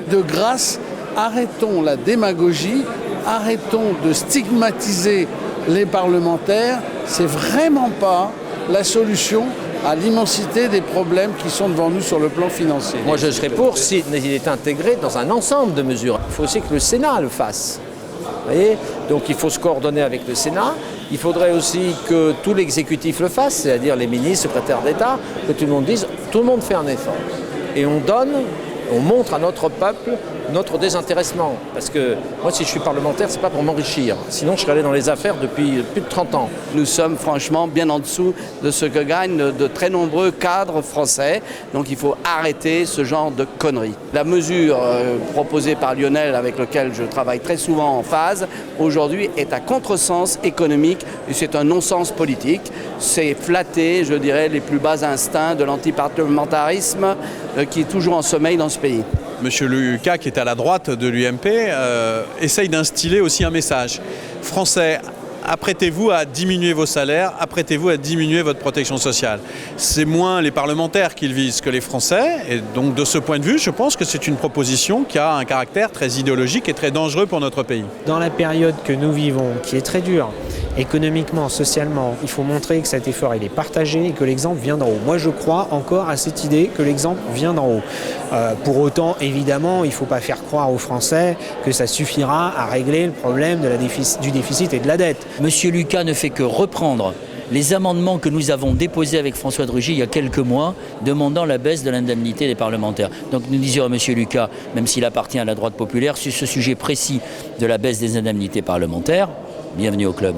De grâce, arrêtons la démagogie, arrêtons de stigmatiser les parlementaires. C'est vraiment pas la solution à l'immensité des problèmes qui sont devant nous sur le plan financier. Moi, je serais pour s'il est intégré dans un ensemble de mesures. Il faut aussi que le Sénat le fasse. Vous voyez ? Donc il faut se coordonner avec le Sénat. Il faudrait aussi que tout l'exécutif le fasse, c'est-à-dire les ministres, secrétaires d'État, que tout le monde dise, tout le monde fait un effort. Et on montre à notre peuple notre désintéressement. Parce que moi, si je suis parlementaire, c'est pas pour m'enrichir. Sinon, je serais allé dans les affaires depuis plus de 30 ans. Nous sommes franchement bien en dessous de ce que gagnent de très nombreux cadres français. Donc il faut arrêter ce genre de conneries. La mesure proposée par Lionel, avec laquelle je travaille très souvent en phase, aujourd'hui est à contresens économique et c'est un non-sens politique. C'est flatter, je dirais, les plus bas instincts de l'antiparlementarisme qui est toujours en sommeil dans ce pays. Monsieur Lucas, qui est à la droite de l'UMP, essaye d'instiller aussi un message. Français, apprêtez-vous à diminuer vos salaires, apprêtez-vous à diminuer votre protection sociale. C'est moins les parlementaires qu'ils visent que les Français. Et donc de ce point de vue, je pense que c'est une proposition qui a un caractère très idéologique et très dangereux pour notre pays. Dans la période que nous vivons, qui est très dure, économiquement, socialement, il faut montrer que cet effort il est partagé et que l'exemple vient d'en haut. Moi je crois encore à cette idée que l'exemple vient d'en haut. Pour autant, évidemment, il ne faut pas faire croire aux Français que ça suffira à régler le problème du déficit et de la dette. Monsieur Lucas ne fait que reprendre les amendements que nous avons déposés avec François de Rugy il y a quelques mois, demandant la baisse de l'indemnité des parlementaires. Donc nous disions à monsieur Lucas, même s'il appartient à la droite populaire, sur ce sujet précis de la baisse des indemnités parlementaires, bienvenue au club.